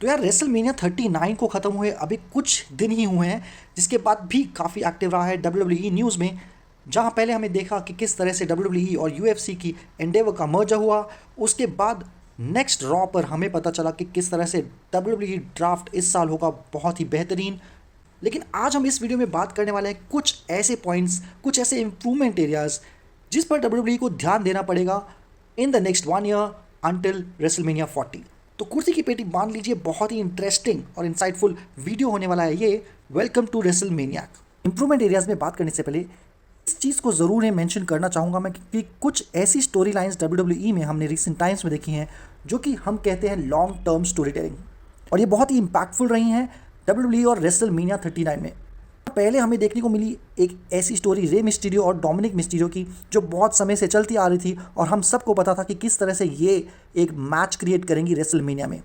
तो यार रेसलमेनिया 39 को ख़त्म हुए अभी कुछ दिन ही हुए हैं, जिसके बाद भी काफ़ी एक्टिव रहा है WWE न्यूज़ में। जहां पहले हमें देखा कि किस तरह से WWE और UFC की एंडेवर का मर्जर हुआ, उसके बाद नेक्स्ट रॉ पर हमें पता चला कि किस तरह से WWE ड्राफ्ट इस साल होगा बहुत ही बेहतरीन। लेकिन आज हम इस वीडियो में बात करने वाले हैं कुछ ऐसे पॉइंट्स, कुछ ऐसे इम्प्रूवमेंट एरियाज जिस पर WWE को ध्यान देना पड़ेगा in the next 1 year until WrestleMania 40। तो कुर्सी की पेटी बांध लीजिए, बहुत ही इंटरेस्टिंग और इंसाइटफुल वीडियो होने वाला है ये। Welcome to WrestleMania. Improvement areas में बात करने से पहले इस चीज़ को ज़रूर मेंशन करना चाहूँगा मैं कि कुछ ऐसी स्टोरी लाइन्स WWE में हमने रिसेंट टाइम्स में देखी हैं जो कि हम कहते हैं लॉन्ग टर्म स्टोरी टेलिंग, और ये बहुत ही इम्पैक्टफुल रही हैं WWE और रेसलमेनिया 39 में। पहले हमें देखने को मिली एक ऐसी स्टोरी रे मिस्टीरियो और डोमिनिक मिस्टीरियो की, जो बहुत समय से चलती आ रही थी और हम सबको पता था कि किस तरह से ये एक मैच क्रिएट करेंगी रेसलमेनिया में।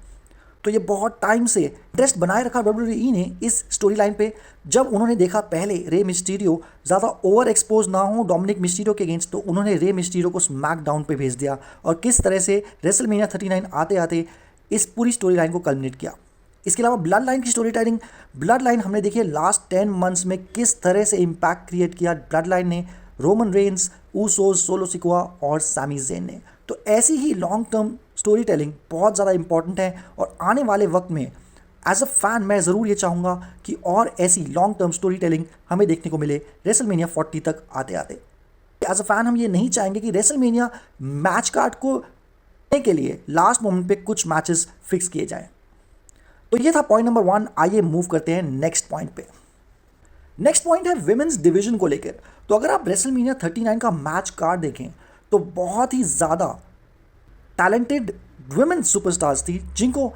तो ये बहुत टाइम से इंटरेस्ट बनाए रखा WWE ने इस स्टोरी लाइन पे, जब उन्होंने देखा पहले रे मिस्टीरियो ज़्यादा ओवर एक्सपोज ना हो डोमिनिक मिस्टीरियो के अगेंस्ट, तो उन्होंने रे मिस्टीरियो को स्मैकडाउन पे भेज दिया और किस तरह से रेसलमेनिया 39 आते आते इस पूरी स्टोरी लाइन को कल्मिनेट किया। इसके अलावा ब्लड लाइन की स्टोरी टेलिंग, ब्लड लाइन हमने देखी है लास्ट 10 मंथ्स में किस तरह से इम्पैक्ट क्रिएट किया ब्लड लाइन ने, Roman Reigns, Usos, solo Sikoa और सैमी ज़ेन ने। तो ऐसी ही लॉन्ग टर्म स्टोरी टेलिंग बहुत ज़्यादा इंपॉर्टेंट है, और आने वाले वक्त में एज अ फैन मैं ज़रूर ये चाहूँगा कि और ऐसी लॉन्ग टर्म स्टोरी टेलिंग हमें देखने को मिले रेसलमेनिया 40 तक आते आते। एज अ फैन हम ये नहीं चाहेंगे कि रेसलमेनिया मैच कार्ड को लेने के लिए लास्ट मोमेंट पे कुछ मैचेस फिक्स किए जाएं। तो ये था पॉइंट नंबर 1। आइए मूव करते हैं नेक्स्ट पॉइंट पे। नेक्स्ट पॉइंट है विमेंस डिवीजन को लेकर। तो अगर आप रेसलमेनिया 39 का मैच कार्ड देखें तो बहुत ही ज़्यादा टैलेंटेड वुमेन सुपरस्टार्स थी जिनको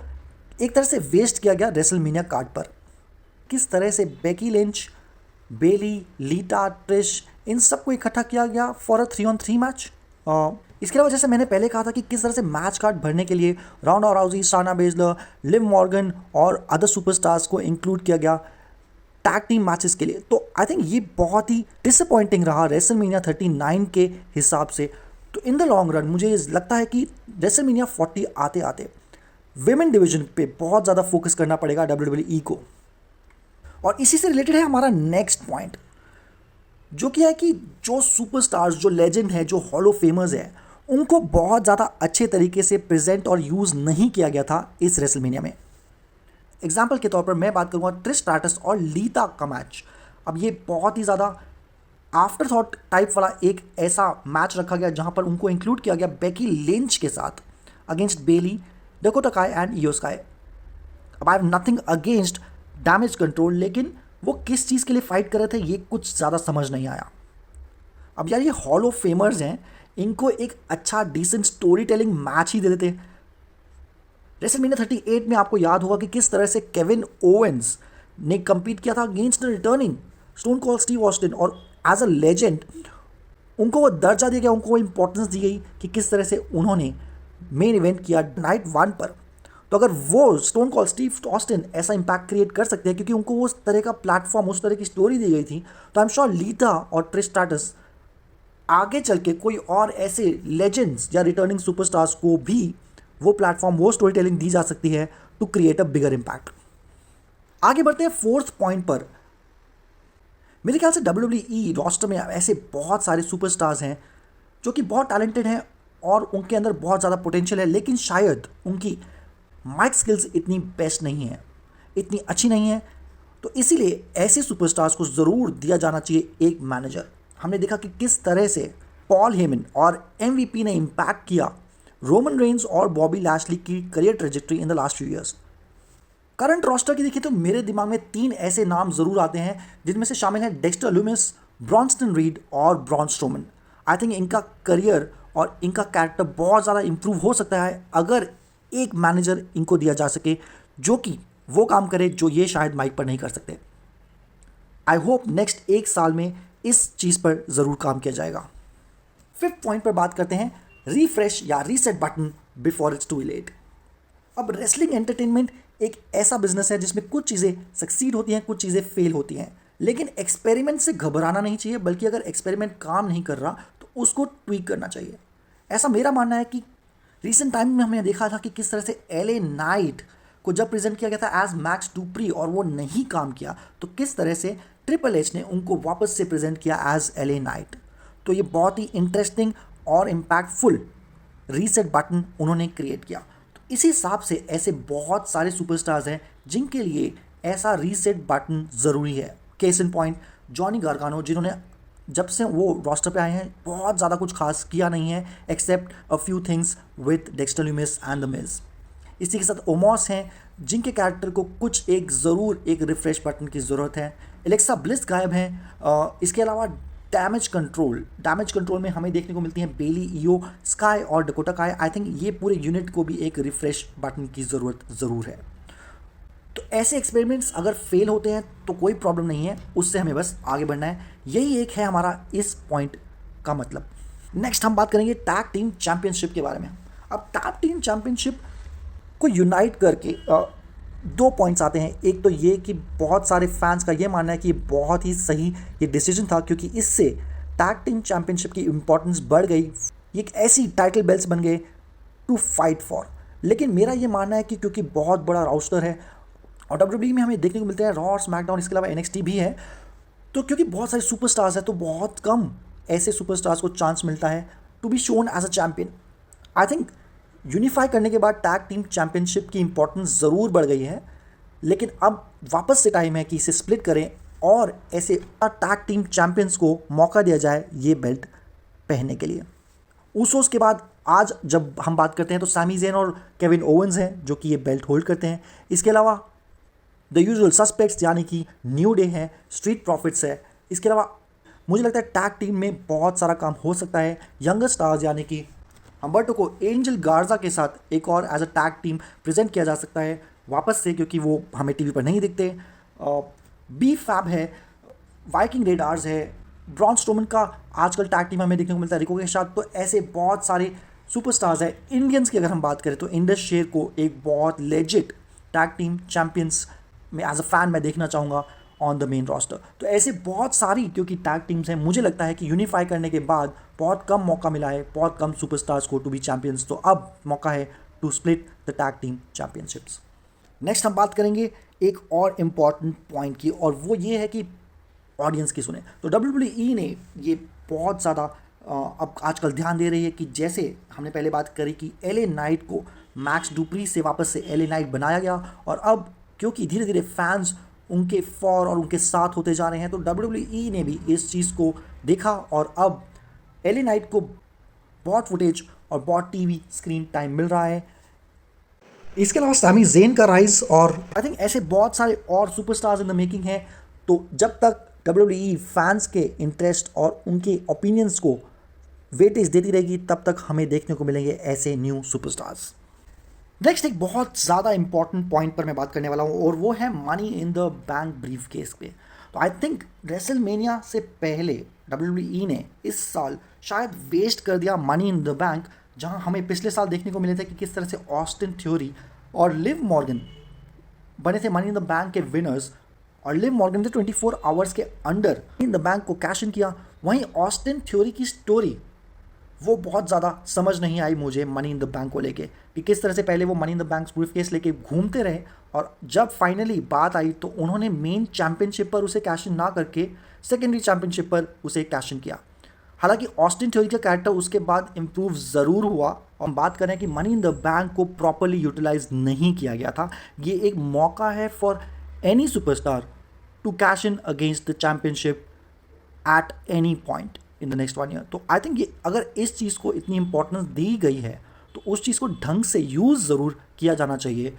एक तरह से वेस्ट किया गया रेसलमेनिया कार्ड पर। किस तरह से बेकी लिंच, बेली, लीटा, ट्रिश, इन सबको इकट्ठा किया गया फॉर अ 3-on-3 मैच। इसके अलावा जैसे मैंने पहले कहा था कि किस तरह से मैच कार्ड भरने के लिए राउंडा राउजी, शाना बेजलर, लिव मॉर्गन और अदर सुपरस्टार्स को इंक्लूड किया गया टैग टीम मैचेस के लिए। तो आई थिंक ये बहुत ही डिसअपॉइंटिंग रहा रेसलमेनिया 39 के हिसाब से। तो इन द लॉन्ग रन मुझे लगता है कि रेसलमेनिया 40 आते आते विमेन डिवीजन पे बहुत ज़्यादा फोकस करना पड़ेगा WWE को। और इसी से रिलेटेड है हमारा नेक्स्ट पॉइंट, जो कि है कि जो सुपरस्टार्स, जो लेजेंड है, जो हॉल ऑफ फेमर्स है, उनको बहुत ज़्यादा अच्छे तरीके से प्रेजेंट और यूज़ नहीं किया गया था इस रेसलमेनिया में। एग्जाम्पल के तौर पर मैं बात करूँगा ट्रिश स्ट्रैटस और लीटा का मैच। अब ये बहुत ही ज़्यादा आफ्टर थॉट टाइप वाला एक ऐसा मैच रखा गया जहाँ पर उनको इंक्लूड किया गया बेकी लिंच के साथ अगेंस्ट बेली, डकोटा काय एंड इयो स्काई। अब I have nothing against damage control, लेकिन वो किस चीज़ के लिए फाइट कर रहे थे ये कुछ ज़्यादा समझ नहीं आया। अब यार ये हॉल ऑफ फेमर्स हैं, इनको एक अच्छा डिसेंट स्टोरी टेलिंग मैच ही दे देते। रेसलमेनिया 38 में आपको याद होगा कि किस तरह से केविन ओवेंस ने कम्पीट किया था against the returning stone cold Steve Austin, और एज अ लेजेंड उनको वो दर्जा दिया गया, उनको वो इंपॉर्टेंस दी गई कि किस तरह से उन्होंने मेन इवेंट किया नाइट 1 पर। तो अगर वो स्टोन कोल्ड स्टीव ऑस्टिन ऐसा इंपैक्ट क्रिएट कर सकते हैं क्योंकि उनको उस तरह का प्लेटफॉर्म, उस तरह की स्टोरी दी गई थी, तो आई एम श्योर लीटा और ट्रिश स्ट्रैटस आगे चल के कोई और ऐसे लेजेंड्स या रिटर्निंग सुपरस्टार्स को भी वो प्लेटफॉर्म, वो स्टोरी टेलिंग दी जा सकती है to create a bigger impact. आगे बढ़ते हैं फोर्थ पॉइंट पर। मेरे ख्याल से WWE रोस्टर में ऐसे बहुत सारे सुपरस्टार्स हैं जो कि बहुत टैलेंटेड हैं और उनके अंदर बहुत ज़्यादा पोटेंशियल है, लेकिन शायद उनकी माइक स्किल्स इतनी बेस्ट नहीं है, इतनी अच्छी नहीं है। तो इसीलिए ऐसे सुपरस्टार्स को ज़रूर दिया जाना चाहिए एक मैनेजर। हमने देखा कि किस तरह से पॉल हेमन और MVP ने इम्पैक्ट किया रोमन रेंस और बॉबी लैशली की career trajectory in the last few years. Current roster की देखिए तो मेरे दिमाग में 3 ऐसे नाम ज़रूर आते हैं जिनमें से शामिल हैं डेक्स्टर लूमिस, ब्रॉन्स्टन रीड और ब्रॉन स्ट्रोमन। आई थिंक इनका करियर और इनका कैरेक्टर बहुत ज़्यादा इंप्रूव हो सकता है अगर एक मैनेजर इनको दिया जा सके जो कि वो काम करे जो ये शायद माइक पर नहीं कर सकते। आई होप नेक्स्ट 1 साल में इस चीज़ पर ज़रूर काम किया जाएगा। 5th पॉइंट पर बात करते हैं रिफ्रेश या reset button before it's too late. अब रेसलिंग एंटरटेनमेंट एक ऐसा बिजनेस है जिसमें कुछ चीज़ें सक्सीड होती हैं, कुछ चीज़ें फेल होती हैं, लेकिन एक्सपेरिमेंट से घबराना नहीं चाहिए, बल्कि अगर एक्सपेरिमेंट काम नहीं कर रहा तो उसको ट्वीक करना चाहिए। ऐसा मेरा मानना है कि रिसेंट टाइम में हमने देखा था कि किस तरह से LA नाइट को जब प्रेजेंट किया गया था एज मैक्स डुप्री और वो नहीं काम किया, तो किस तरह से ट्रिपल एच ने उनको वापस से प्रेजेंट किया एज एलए नाइट। तो ये बहुत ही इंटरेस्टिंग और इम्पैक्टफुल रीसेट बटन उन्होंने क्रिएट किया। तो इसी हिसाब से ऐसे बहुत सारे सुपरस्टार्स हैं जिनके लिए ऐसा रीसेट बटन ज़रूरी है। Case in point Johnny Gargano, जिन्होंने जब से वो रोस्टर पे आए हैं बहुत ज़्यादा कुछ खास किया नहीं है except a few things with Dexter Lumis and the Miz. इसी के साथ ओमॉस हैं जिनके कैरेक्टर को कुछ एक ज़रूर एक रिफ्रेश बटन की ज़रूरत है। एलेक्सा ब्लिस गायब हैं। इसके अलावा डैमेज कंट्रोल में हमें देखने को मिलती हैं बेली ईओ, स्काई और डकोटा काय। आई थिंक ये पूरे यूनिट को भी एक रिफ्रेश बटन की ज़रूरत ज़रूर है। तो ऐसे एक्सपेरिमेंट्स अगर फेल होते हैं तो कोई प्रॉब्लम नहीं है, उससे हमें बस आगे बढ़ना है। यही एक है हमारा इस पॉइंट का मतलब। नेक्स्ट हम बात करेंगे टैग टीम चैंपियनशिप के बारे में। अब टैग टीम चैंपियनशिप को यूनाइट करके दो पॉइंट्स आते हैं। एक तो ये कि बहुत सारे फैंस का ये मानना है कि बहुत ही सही ये डिसीजन था, क्योंकि इससे टैग टीम चैंपियनशिप की इंपॉर्टेंस बढ़ गई। ये एक ऐसी टाइटल बेल्ट्स बन गए टू फाइट फॉर। लेकिन मेरा ये मानना है कि क्योंकि बहुत बड़ा रोस्टर है और डब्ल्यूडब्ल्यूई में हमें देखने को मिलते हैं रॉ, स्मैकडाउन, इसके अलावा एनएक्सटी भी है, तो क्योंकि बहुत सारे सुपरस्टार्स हैं तो बहुत कम ऐसे सुपरस्टार्स को चांस मिलता है to be shown as a champion. I think unify करने के बाद टैग टीम चैंपियनशिप की इंपॉर्टेंस ज़रूर बढ़ गई है, लेकिन अब वापस से टाइम है कि इसे स्प्लिट करें और ऐसे टैग टीम चैंपियंस को मौका दिया जाए ये बेल्ट पहनने के लिए। ऊसोस के बाद आज जब हम बात करते हैं तो सैमी ज़ेन और केविन ओवेंस हैं जो कि ये बेल्ट होल्ड करते हैं। इसके अलावा द यूजुअल सस्पेक्ट्स यानी कि न्यू डे है, स्ट्रीट प्रॉफिट्स है। इसके अलावा मुझे लगता है टैग टीम में बहुत सारा काम हो सकता है। यंगर स्टार्स यानी कि हम्बर्टो को एंजल गार्जा के साथ एक और as a tag team present किया जा सकता है वापस से, क्योंकि वो हमें टीवी पर नहीं दिखते। बी फैब है, वाइकिंग रेडार्स है, ब्रॉन स्ट्रोमन का आजकल टैग टीम हमें देखने को मिलता है रिको के साथ। तो ऐसे बहुत सारे सुपरस्टार्स हैं। इंडियंस की अगर हम बात करें तो इंडस शेर को एक बहुत लेजिट टैग टीम चैंपियंस में एज अ फैन मैं देखना चाहूँगा ऑन द मेन रोस्टर। तो ऐसे बहुत सारी क्योंकि टैग टीम्स हैं, मुझे लगता है कि यूनिफाई करने के बाद बहुत कम मौका मिला है बहुत कम सुपरस्टार्स को टू बी चैंपियंस। तो अब मौका है to split the tag team championships. Next हम बात करेंगे एक और इम्पॉर्टेंट पॉइंट की, और वो ये है कि ऑडियंस की सुने। तो डब्ल्यूडब्ल्यूई ने ये बहुत ज़्यादा अब आजकल ध्यान दे रही है कि जैसे हमने पहले बात करी कि एलए नाइट को मैक्स डुप्री से वापस से एलए नाइट बनाया गया, और अब क्योंकि धीरे धीरे फैंस उनके फॉर और उनके साथ होते जा रहे हैं तो डब्ल्यूडब्ल्यूई ने भी इस चीज़ को देखा और अब एलए नाइट को बहुत फुटेज और बहुत टीवी स्क्रीन टाइम मिल रहा है। इसके अलावा सैमी ज़ेन का राइज और आई थिंक ऐसे बहुत सारे और सुपरस्टार्स इन द मेकिंग है। तो जब तक डब्ल्यूडब्ल्यूई फैंस के इंटरेस्ट और उनके ओपिनियंस को वेटेज देती रहेगी तब तक हमें देखने को मिलेंगे ऐसे न्यू सुपरस्टार्स। नेक्स्ट एक बहुत ज़्यादा इंपॉर्टेंट पॉइंट पर मैं बात करने वाला हूँ और वो है money in the bank brief case पे। तो आई थिंक रेसलमेनिया से पहले डब्ल्यूडब्ल्यूई ने इस साल शायद वेस्ट कर दिया मनी इन द बैंक, जहाँ हमें पिछले साल देखने को मिले थे कि किस तरह से ऑस्टिन थ्योरी और लिव मॉर्गन बने थे मनी इन द बैंक के विनर्स, और लिव मॉर्गन ने 24 आवर्स के अंडर इन द बैंक को कैश इन किया। वहीं ऑस्टिन थ्योरी की स्टोरी वो बहुत ज़्यादा समझ नहीं आई मुझे मनी इन द बैंक को लेके, कि किस तरह से पहले वो money in the bank brief case लेके घूमते रहे और जब फाइनली बात आई तो उन्होंने मेन चैंपियनशिप पर उसे कैश इन ना करके सेकेंडरी चैंपियनशिप पर उसे कैश इन किया। हालांकि ऑस्टिन थ्योरी का कैरेक्टर उसके बाद इम्प्रूव ज़रूर हुआ, और हम बात करें कि मनी इन द बैंक को प्रॉपरली यूटिलाइज नहीं किया गया था। ये एक मौका है for any superstar to cash in against the championship at any point in the next 1 year. तो आई थिंक ये अगर इस चीज़ को इतनी इंपॉर्टेंस दी गई है तो उस चीज़ को ढंग से यूज़ ज़रूर किया जाना चाहिए।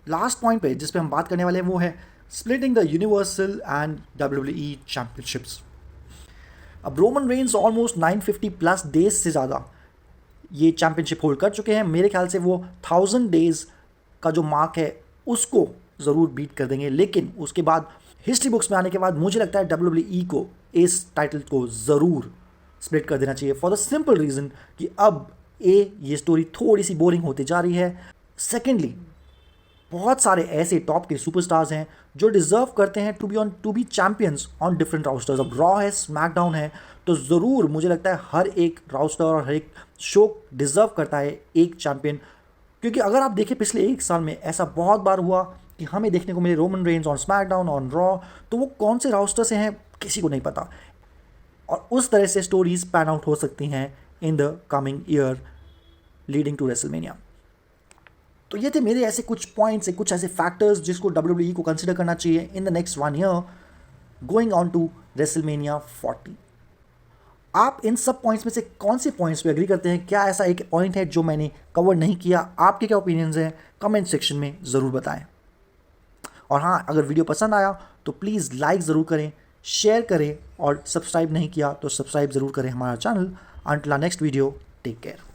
लास्ट पॉइंट पे जिस पे हम बात करने वाले हैं वो है splitting the universal and WWE championships. अब Roman Reigns almost 950 plus days से ज़्यादा ये चैंपियनशिप होल्ड कर चुके हैं। मेरे ख्याल से वो 1000 डेज का जो मार्क है उसको ज़रूर बीट कर देंगे, लेकिन उसके बाद हिस्ट्री बुक्स में आने के बाद मुझे लगता है डब्ल्यूडब्ल्यूई को इस टाइटल को ज़रूर स्प्लिट कर देना चाहिए फॉर द सिंपल रीज़न कि अब ये स्टोरी थोड़ी सी बोरिंग होती जा रही है। सेकेंडली बहुत सारे ऐसे टॉप के सुपरस्टार्स हैं जो डिज़र्व करते हैं to be champions on different rosters. अब रॉ है, स्मैकडाउन है, तो ज़रूर मुझे लगता है हर एक राउस्टर और हर एक शो डिज़र्व करता है एक चैंपियन, क्योंकि अगर आप देखें पिछले 1 साल में ऐसा बहुत बार हुआ कि हमें देखने को मिले Roman Reigns on SmackDown on raw, तो वो कौन से रास्टर से हैं किसी को नहीं पता, और उस तरह से स्टोरीज पैन आउट हो सकती हैं in the coming year leading to WrestleMania. तो ये थे मेरे ऐसे कुछ पॉइंट्स, कुछ ऐसे फैक्टर्स जिसको WWE को कंसिडर करना चाहिए in the next 1 year going on to WrestleMania 40। आप इन सब पॉइंट्स में से कौन से पॉइंट्स पे एग्री करते हैं? क्या ऐसा एक पॉइंट है जो मैंने कवर नहीं किया? आपके क्या ओपिनियंस हैं? कमेंट सेक्शन में ज़रूर बताएं। और हाँ, अगर वीडियो पसंद आया तो प्लीज़ लाइक ज़रूर करें, शेयर करें, और सब्सक्राइब नहीं किया तो सब्सक्राइब ज़रूर करें हमारा channel. Until next video, take care.